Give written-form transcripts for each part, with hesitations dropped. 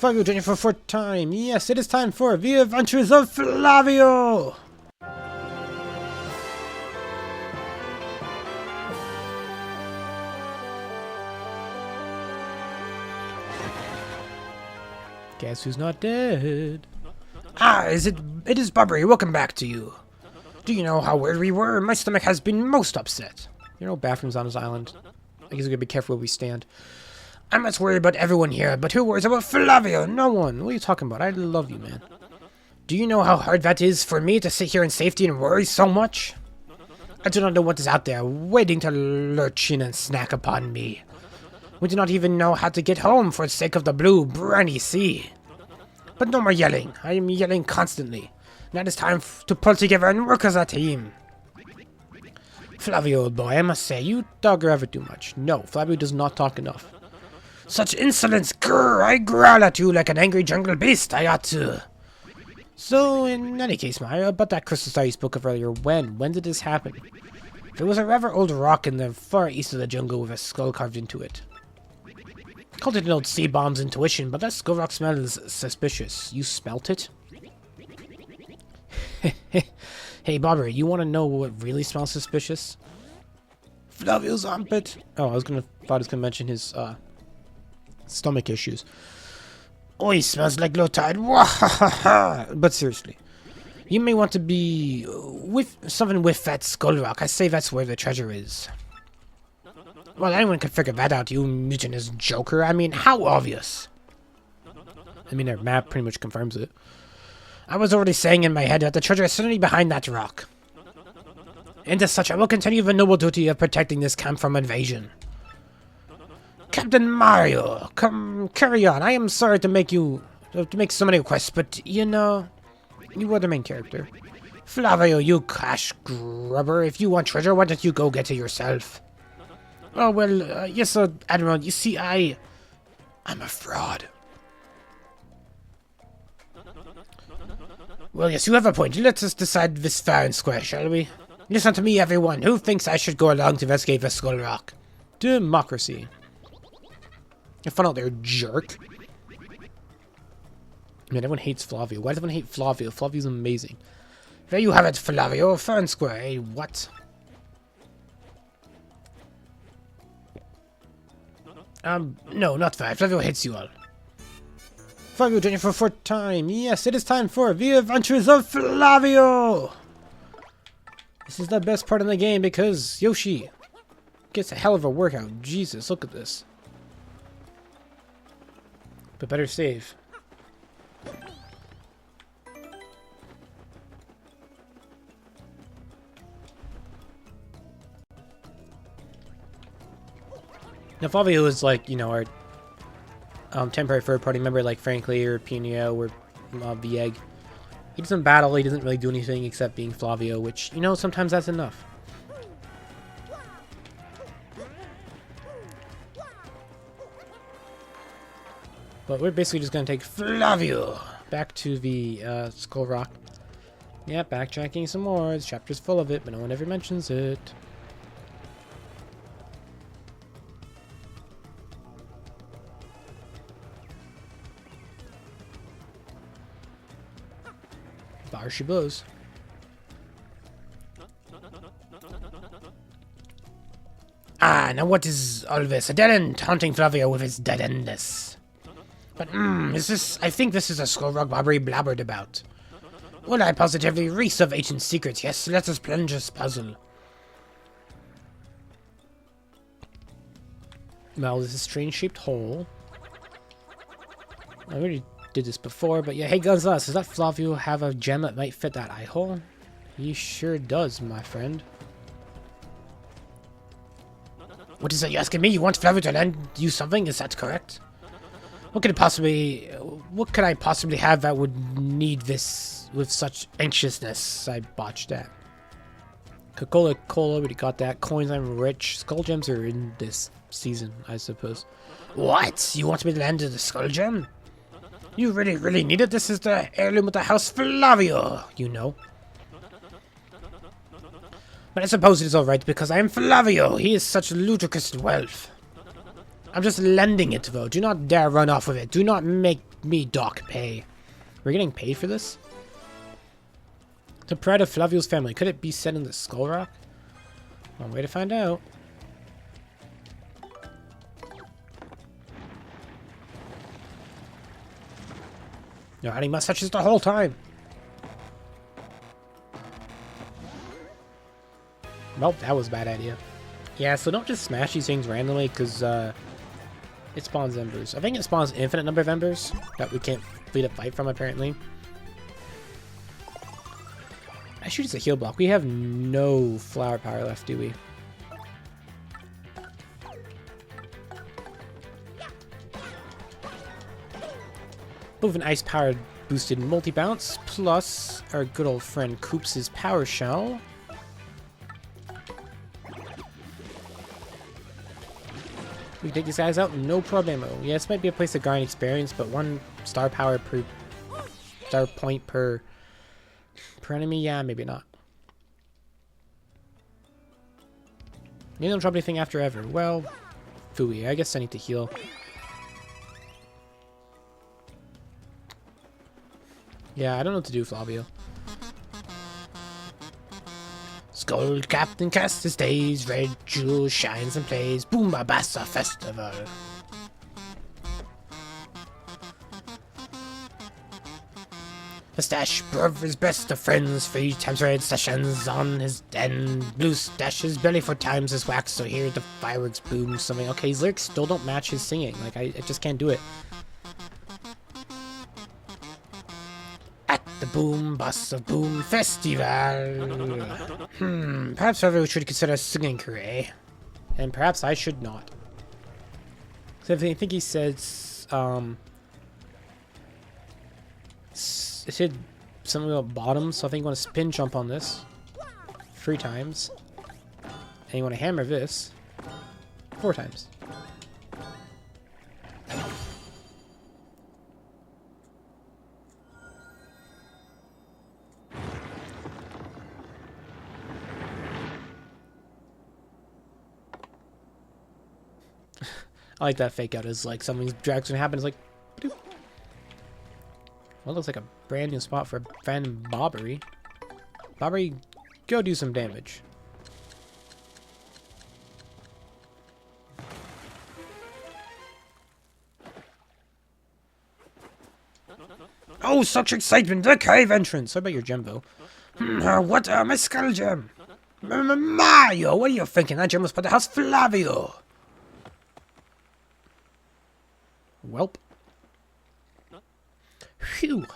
Flavio joining for a fourth time. Yes, it is time for The Adventures of Flavio! Guess who's not dead? It is Barbary. Welcome back to you. Do you know how weird we were? My stomach has been most upset. You know, bathrooms on his island. I guess we gotta be careful where we stand. I'm not worried about everyone here, but who worries about Flavio? No one. What are you talking about? I love you, man. Do you know how hard that is for me to sit here in safety and worry so much? I do not know what is out there, waiting to lurch in and snack upon me. We do not even know how to get home for the sake of the blue, briny sea. But no more yelling. I am yelling constantly. Now it is time to pull together and work as a team. Flavio, old boy, I must say, you talk ever too much. No, Flavio does not talk enough. Such insolence! Grrr! I growl at you like an angry jungle beast. I ought to. So, in any case, Maya, about that crystal star you spoke of earlier, when? When did this happen? There was a rather old rock in the far east of the jungle with a skull carved into it. I called it an old sea bomb's intuition, but that skull rock smells suspicious. You smelt it? Hey, Bobber, you want to know what really smells suspicious? Flavio's armpit. Oh, thought I was gonna mention his stomach issues. Oh, he smells like low tide. But seriously, you may want to be with something with that skull rock. I say that's where the treasure is. Well, anyone can figure that out, you mutinous joker. I mean, how obvious? I mean, our map pretty much confirms it. I was already saying in my head that the treasure is certainly behind that rock. And as such, I will continue the noble duty of protecting this camp from invasion. Captain Mario, come, carry on. I am sorry to make so many requests, but you know, you are the main character. Flavio, you cash grubber. If you want treasure, why don't you go get it yourself? Oh, well, yes, sir, Admiral. You see, I'm a fraud. Well, yes, you have a point. Let us decide this fair and square, shall we? Listen to me, everyone. Who thinks I should go along to investigate the skull rock? Democracy. Have fun out there, jerk. Man, everyone hates Flavio. Why does everyone hate Flavio? Flavio's amazing. There you have it, Flavio. Fair and square, eh? What? No, not fair. Flavio hates you all. Flavio joining for a fourth time. Yes, it is time for The Adventures of Flavio! This is the best part of the game because Yoshi gets a hell of a workout. Jesus, look at this. But better save. Now, Flavio is like, you know, our temporary third-party member, like Frankly or Pino or the Egg. He doesn't battle, he doesn't really do anything except being Flavio, which, you know, sometimes that's enough. But we're basically just going to take Flavio back to the Skull Rock. Yeah, backtracking some more. This chapter's full of it, but no one ever mentions it. There she blows. Now what is all this? A dead end, haunting Flavio with its dead endness. But, I think this is a skull rock Bobbery blabbered about. Well, I positively reeks of ancient secrets. Yes, let us plunge this puzzle. Well, this is a strange-shaped hole. I already did this before, but yeah. Hey, Gonzalez, does that Flavio have a gem that might fit that eye hole? He sure does, my friend. What is that you asking me? You want Flavio to lend you something? Is that correct? What could I possibly have that would need this with such anxiousness? I botched that. Coca-Cola, already got that. Coins, I'm rich. Skull gems are in this season, I suppose. What? You want me to lend the skull gem? You really, really need it? This is the heirloom of the House Flavio, you know. But I suppose it is alright because I am Flavio. He is such ludicrous wealth. I'm just lending it, though. Do not dare run off with it. Do not make me dock pay. We're getting paid for this? The pride of Flavio's family. Could it be set in the Skull Rock? One way to find out. No hiding mustaches the whole time. Nope, that was a bad idea. Yeah, so don't just smash these things randomly, because it spawns embers. I think it spawns infinite number of embers that we can't lead a fight from, apparently. I should use a heal block. We have no flower power left, do we? Move an ice powered boosted multi-bounce, plus our good old friend Koops' power shell. We can take these guys out, no problemo. Yeah, this might be a place to grind experience, but 1 star power per star point per enemy, yeah, maybe not. You don't drop anything after ever. Well, phooey, I guess I need to heal. Yeah, I don't know what to do, Flavio. Skull Captain casts his days, red jewel shines and plays, Boomabassa Festival. Mustache Brothers best of friends, 3 times red sessions on his den. Blue stashes belly 4 times his wax, so here the fireworks boom something. Okay, his lyrics still don't match his singing. Like, I just can't do it. At the Boom Bus of Boom Festival. Perhaps everyone should consider a singing career. And perhaps I should not. So I think he says, it said something about bottom, so I think you want to spin jump on this 3 times. And you want to hammer this 4 times. I like that fake out. Is like something's drag's gonna happen. It's like, bloop. Well, looks like a brand new spot for Fan Bobbery. Bobbery, go do some damage. Oh, such excitement! The cave entrance. What about your gembo? What? My skull gem. Mario, what are you thinking? That gem was for the house Flavio. Welp. Phew.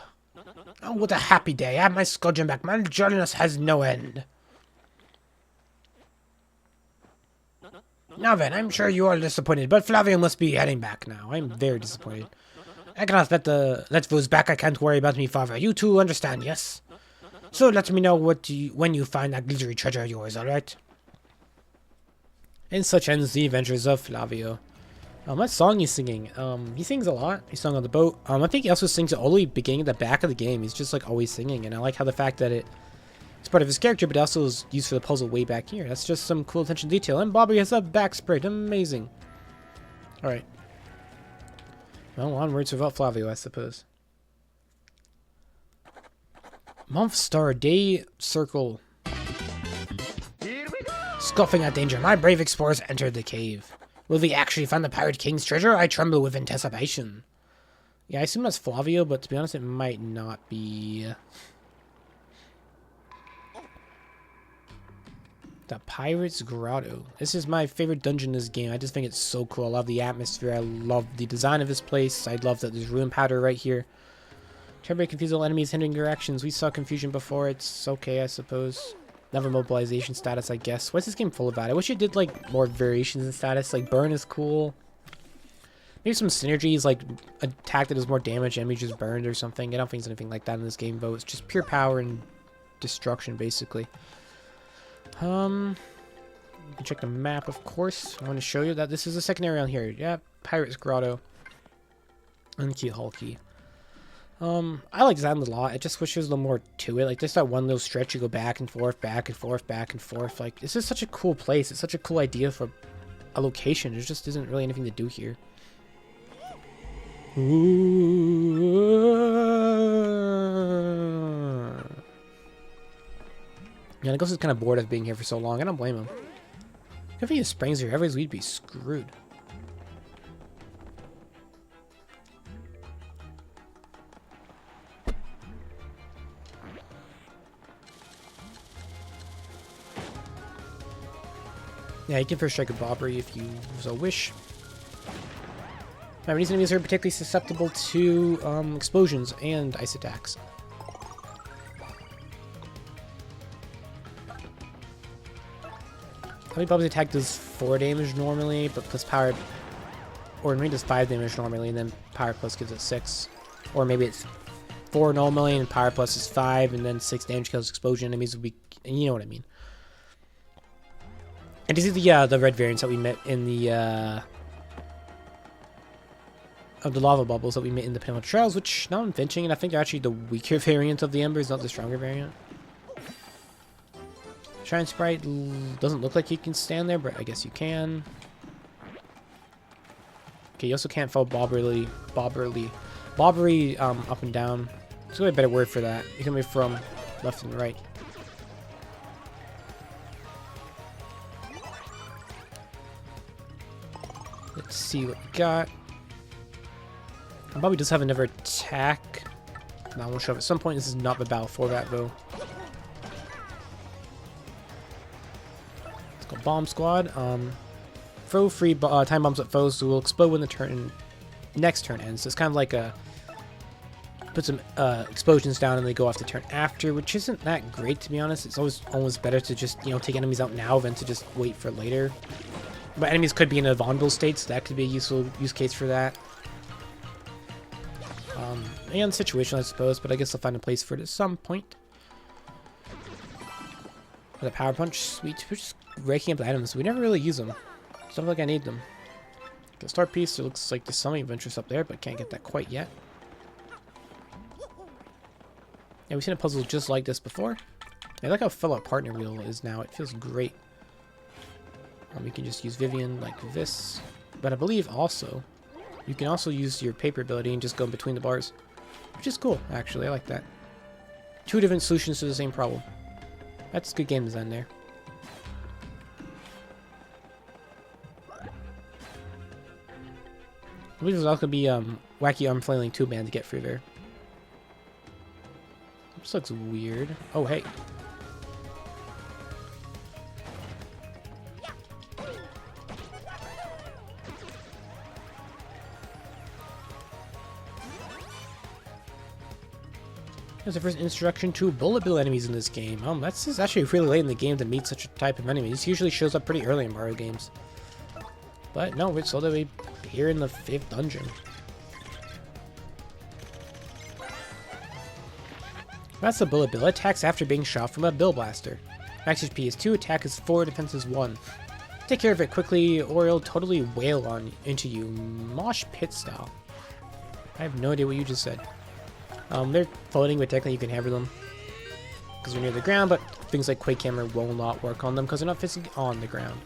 Oh, what a happy day. I have my skull gem back. My jolliness has no end. Now then, I'm sure you are disappointed, but Flavio must be heading back now. I'm very disappointed. I cannot let those back. I can't worry about me, father. You two understand, yes? So let me know when you find that glittery treasure of yours, alright? And such ends the Adventures of Flavio. What song he's singing? He sings a lot. He sung on the boat. I think he also sings it all the way beginning at the back of the game. He's just like always singing, and I like how the fact that it's part of his character, but also is used for the puzzle way back here. That's just some cool attention to detail. And Bobby has a back sprite. Amazing. Alright. Well, onwards without Flavio, I suppose. Month, star, day, circle. Scoffing at danger, my brave explorers entered the cave. Will we actually find the Pirate King's treasure? I tremble with anticipation. Yeah, I assume that's Flavio, but to be honest, it might not be. The Pirate's Grotto. This is my favorite dungeon in this game. I just think it's so cool. I love the atmosphere. I love the design of this place. I love that there's rune powder right here. Temporary confuse all enemies hindering your actions. We saw confusion before. It's okay, I suppose. Never mobilization status, I guess. Why is this game full of that? I wish it did like more variations in status. Like burn is cool. Maybe some synergies, like attack that does more damage, enemy just burned or something. I don't think there's anything like that in this game, though. It's just pure power and destruction, basically. You can check the map, of course. I want to show you that this is the second area on here. Yeah, Pirate's Grotto. And Keelhaul key. I like design a lot. I just wish there was a little more to it. Like, just that one little stretch you go back and forth, back and forth, back and forth. Like, this is such a cool place. It's such a cool idea for a location. There just isn't really anything to do here. Ooh. Yeah, I guess he's kind of bored of being here for so long. I don't blame him. If he just springs here, otherwise we'd be screwed. Yeah, you can first strike a Bobbery if you so wish. These enemies are particularly susceptible to explosions and ice attacks. I think Bob's attack does 4 damage normally, but plus power, or maybe does 5 damage normally, and then power plus gives it 6. Or maybe it's 4 normally, and power plus is 5, and then 6 damage kills explosion enemies would be, you know what I mean. And these are the red variants that we met in the of the lava bubbles that we met in the Pinnacle Trials, which now I'm finching, and I think they're actually the weaker variant of the embers, not the stronger variant. Shine Sprite doesn't look like you can stand there, but I guess you can. Okay, you also can't fall Bobbery up and down. There's really a better word for that. You can move from left and right. Let's see what we got. Bobby does have another attack. That won't show up at some point. This is not the battle for that, though. Let's go Bomb Squad. Throw free time bombs at foes, so will explode when the next turn ends. So it's kind of like a put some explosions down and they go off the turn after, which isn't that great, to be honest. It's always better to just, you know, take enemies out now than to just wait for later. But enemies could be in a vulnerable state, so that could be a useful use case for that. And situational, I suppose, but I guess I'll find a place for it at some point. With a power punch, sweet. We're just raking up the items. We never really use them. It's not like I need them. The star piece, it looks like there's some adventures up there, but can't get that quite yet. Yeah, we've seen a puzzle just like this before. I like how full our partner wheel is now. It feels great. We can just use Vivian like this. But I believe also, you can also use your paper ability and just go in between the bars. Which is cool, actually. I like that. 2 different solutions to the same problem. That's good game design there. I believe there's also going to be wacky arm flailing tube man to get through there. This looks weird. Oh, hey. There's the first introduction to bullet bill enemies in this game. This is actually really late in the game to meet such a type of enemy. This usually shows up pretty early in Mario games. But no, it's all the way here in the 5th dungeon. That's the bullet bill. It attacks after being shot from a bill blaster. Max HP is 2, attack is 4, defense is 1. Take care of it quickly or it'll totally wail into you. Mosh pit style. I have no idea what you just said. They're floating, but technically you can hammer them because they're near the ground, but things like Quake Hammer will not work on them because they're not physically on the ground.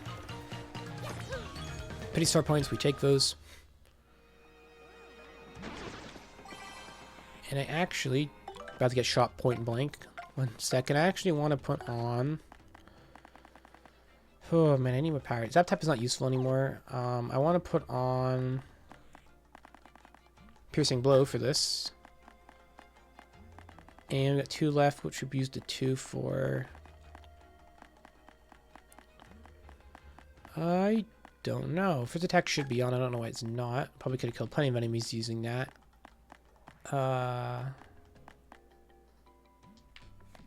Pity star points, we take those. And I actually, about to get shot point blank. 1 second, I actually want to put on... Oh man, I need my power. Zap Tap is not useful anymore. I want to put on... Piercing Blow for this. And we got 2 left, which we've used the 2 for. I don't know. First attack should be on. I don't know why it's not. Probably could have killed plenty of enemies using that.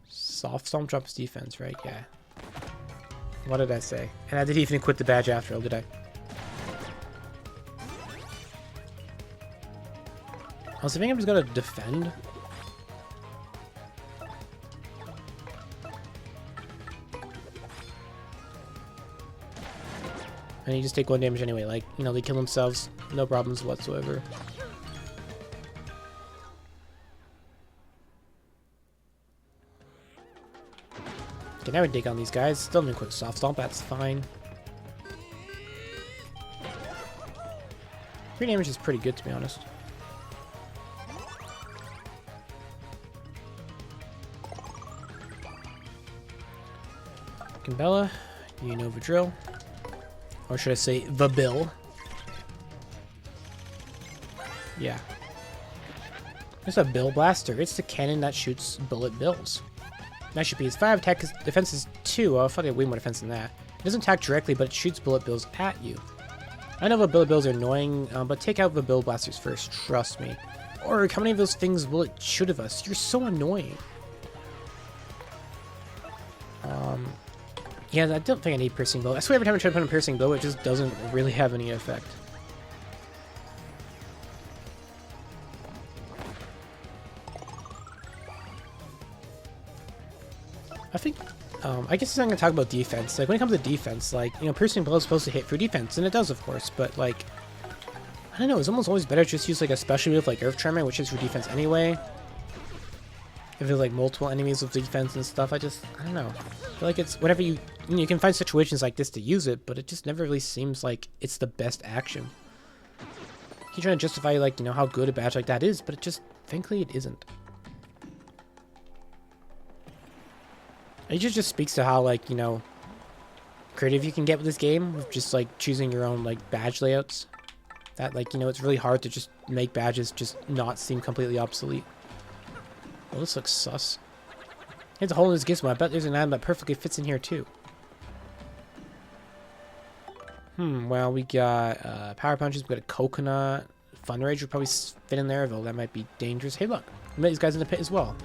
Soft Stomp drops defense, right? Yeah. What did I say? And I didn't even quit the badge after all, did I? I was thinking I'm just gonna defend. And you just take 1 damage anyway, like, you know, they kill themselves, no problems whatsoever. Okay, now we take on these guys. Still need a quick soft stomp, that's fine. 3 damage is pretty good, to be honest. Gambella, you know the drill. Or should I say, the bill? Yeah. It's a bill blaster. It's the cannon that shoots bullet bills. That should be its 5 attack, defense is 2. I thought it had way more defense than that. It doesn't attack directly, but it shoots bullet bills at you. I know the bullet bills are annoying, but take out the bill blasters first, trust me. Or how many of those things will it shoot of us? You're so annoying. Yeah, I don't think I need piercing bow. I swear every time I try to put a piercing bow, it just doesn't really have any effect. I think, I guess I'm going to talk about defense. Like, when it comes to defense, like, you know, piercing bow is supposed to hit for defense, and it does, of course, but, like, I don't know, it's almost always better to just use, like, a special move like Earth Tremor, which is for defense anyway. If there's, like, multiple enemies with defense and stuff, I don't know. I feel like it's, whenever you can find situations like this to use it, but it just never really seems like it's the best action. You're trying to justify, like, you know, how good a badge like that is, but it just, frankly, it isn't. It just speaks to how, like, you know, creative you can get with this game, with just, like, choosing your own, like, badge layouts. That, like, you know, it's really hard to just make badges just not seem completely obsolete. Well, this looks sus. It's a hole in this gizmo. I bet there's an item that perfectly fits in here, too. Well, we got power punches, we got a coconut. Fun Rage would probably fit in there, though that might be dangerous. Hey, look, we met these guys in the pit as well.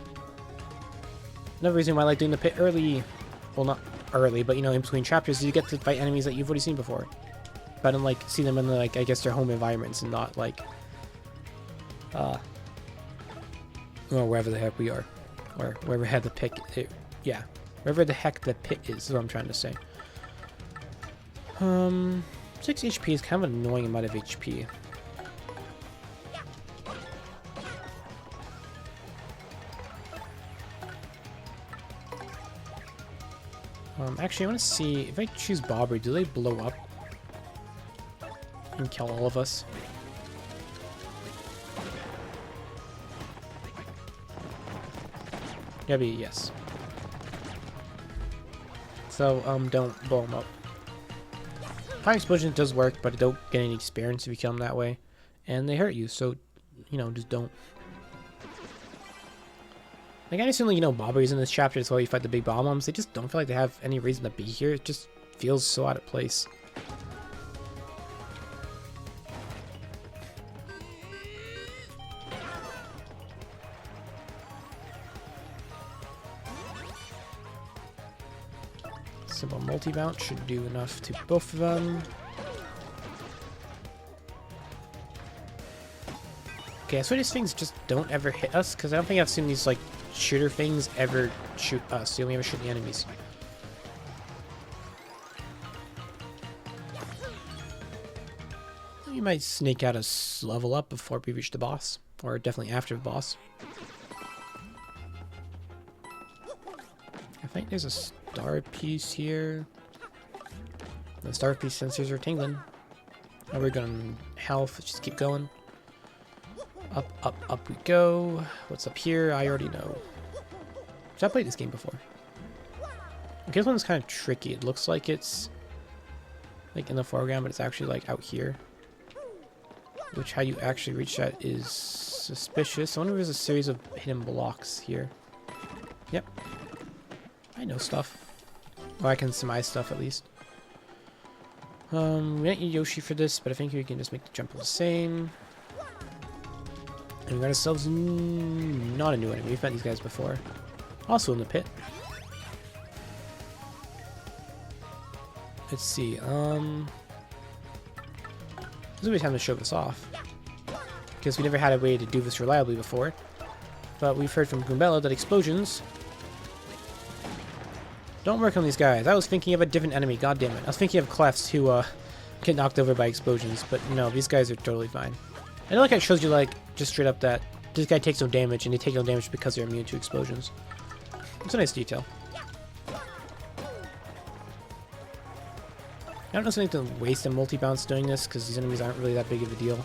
Another reason why I like doing the pit early, well, not early, but, you know, in between chapters, is you get to fight enemies that you've already seen before. But then, like, see them in, like, I guess their home environments and not, like, well, wherever the heck we are. Or wherever the heck the pit, yeah. Wherever the heck the pit is what I'm trying to say. 6 HP is kind of an annoying amount of HP. Actually, I want to see, if I choose Bobbery, do they blow up and kill all of us? Gotta be yes. So, don't blow them up. Fire explosion does work, but it don't get any experience if you kill them that way. And they hurt you, so, you know, just don't. Like, I assume, you know, Bobbery's in this chapter as well. You fight the big bomb bombs. They just don't feel like they have any reason to be here. It just feels so out of place. Simple multi-bounce should do enough to both of them. Okay, I swear these things just don't ever hit us, because I don't think I've seen these, like, shooter things ever shoot us. They only ever shoot the enemies. You might sneak out a level up before we reach the boss, or definitely after the boss. I think there's a star piece here. The star piece sensors are tingling. Now we're going health. Let's just keep going. Up, up, up we go. What's up here? I already know. So I played this game before. Okay, this one's kind of tricky. It looks like it's like in the foreground, but it's actually like out here. Which how you actually reach that is suspicious. I wonder if there's a series of hidden blocks here. Yep. I know stuff. Or I can surmise stuff at least. We don't need Yoshi for this, but I think we can just make the jump the same. And we got ourselves not a new enemy. We've met these guys before. Also in the pit. Let's see. This will be time to show this off. Because we never had a way to do this reliably before. But we've heard from Goombella that explosions don't work on these guys. I was thinking of a different enemy. God damn it. I was thinking of Clefs who get knocked over by explosions. But no, these guys are totally fine. I like how it shows you, like, just straight up that this guy takes no damage, and they take no damage because they're immune to explosions. It's a nice detail. I don't necessarily need to waste a multi-bounce doing this, because these enemies aren't really that big of a deal.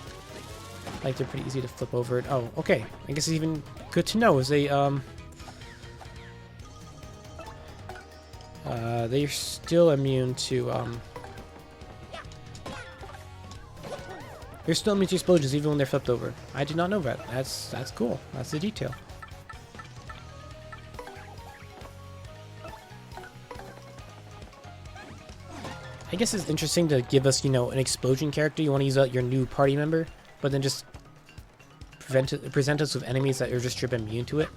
Like, they're pretty easy to flip over it. Oh, okay. I guess it's even good to know is they, They're still immune to, they're still immune to explosions even when they're flipped over. I did not know that. That's cool. That's the detail. I guess it's interesting to give us, you know, an explosion character. You want to use your new party member, but then just present us with enemies that are just straight immune to it.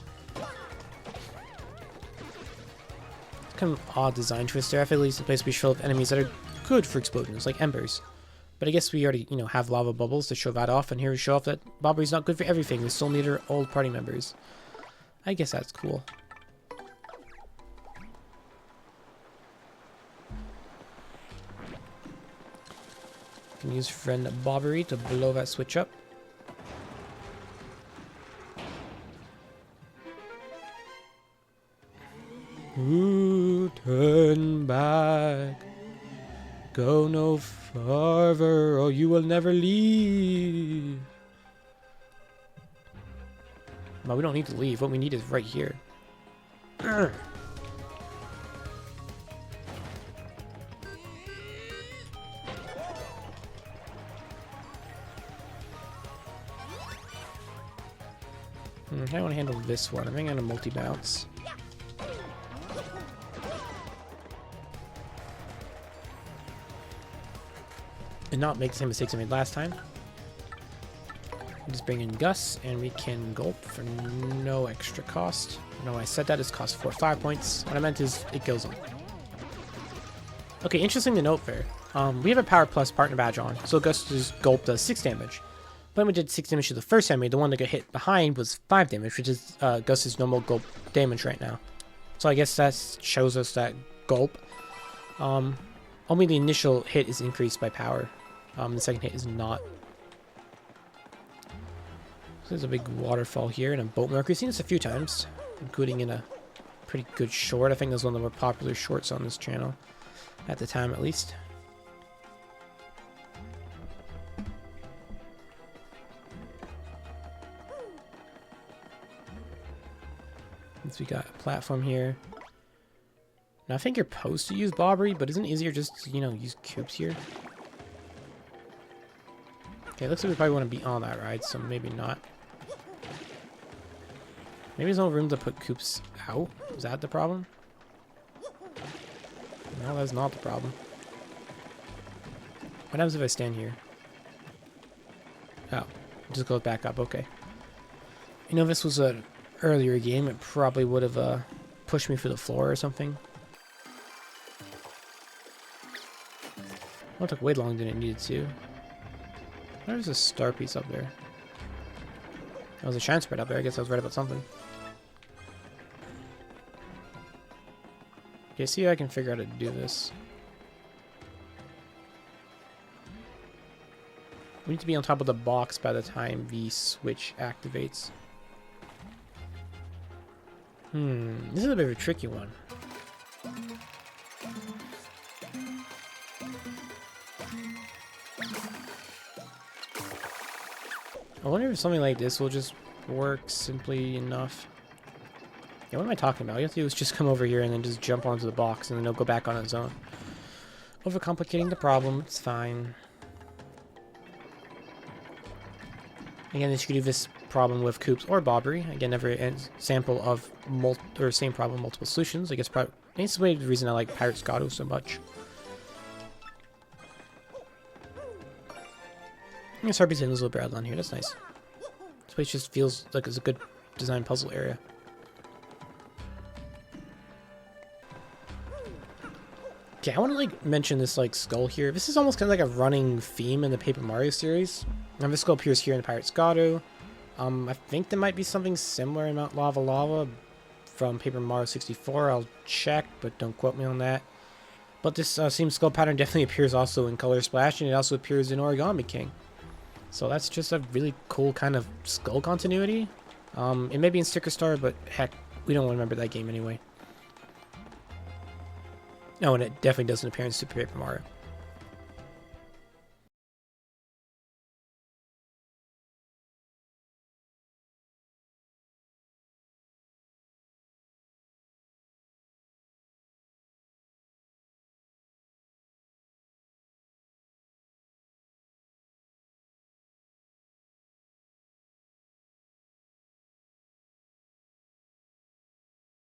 Kind of odd design twist there. I feel like it's a place we show of enemies that are good for explosions, like embers. But I guess we already, you know, have lava bubbles to show that off, and here we show off that Bobbery's not good for everything. We still need our old party members. I guess that's cool. Can use friend Bobbery to blow that switch up. Ooh, turn back. Go no farther, or you will never leave. Well, we don't need to leave. What we need is right here. Urgh. I want to handle this one. I think I'm going to multi-bounce. And not make the same mistakes I made last time. Just bring in Gus, and we can gulp for no extra cost. No, I said that it's cost 5 points. What I meant is it goes on. Okay, interesting to note there. We have a Power Plus partner badge on, so Gus's gulp does 6 damage. But when we did 6 damage to the first enemy, the one that got hit behind was 5 damage, which is Gus's normal gulp damage right now. So I guess that shows us that gulp. Only the initial hit is increased by power. The second hit is not. So there's a big waterfall here and a boat marker. We've seen this a few times, including in a pretty good short. I think it was one of the more popular shorts on this channel, at the time at least. Since we got a platform here. Now I think you're supposed to use Bobbery, but isn't it easier just to, you know, use cubes here? Okay, looks like we probably want to be on that ride, so maybe not. Maybe there's no room to put coops out? Is that the problem? No, that's not the problem. What happens if I stand here? Oh, it just goes back up, okay. You know, if this was an earlier game, it probably would have pushed me through the floor or something. Well, it took way longer than it needed to. There's a star piece up there. There was a shine spread up there. I guess I was right about something. Okay, see if I can figure out how to do this. We need to be on top of the box by the time the switch activates. This is a bit of a tricky one. I wonder if something like this will just work simply enough. Yeah, what am I talking about? All you have to do is just come over here and then just jump onto the box and then it'll go back on its own. Overcomplicating the problem, it's fine. Again, you could do this problem with coops or Bobbery. Again, every sample of same problem, multiple solutions. I guess it's the reason I like Pirate Grotto so much. There's Harpy's in this little barrel down here. That's nice. This place just feels like it's a good design puzzle area. Okay, I want to like mention this like skull here. This is almost kind of like a running theme in the Paper Mario series. Now this skull appears here in the Pirate Grotto. I think there might be something similar in Mount Lava Lava from Paper Mario 64. I'll check, but don't quote me on that. But this same skull pattern definitely appears also in Color Splash, and it also appears in Origami King. So that's just a really cool kind of skull continuity. It may be in Sticker Star, but heck, we don't remember that game anyway. Oh, and it definitely doesn't appear in Super Paper Mario.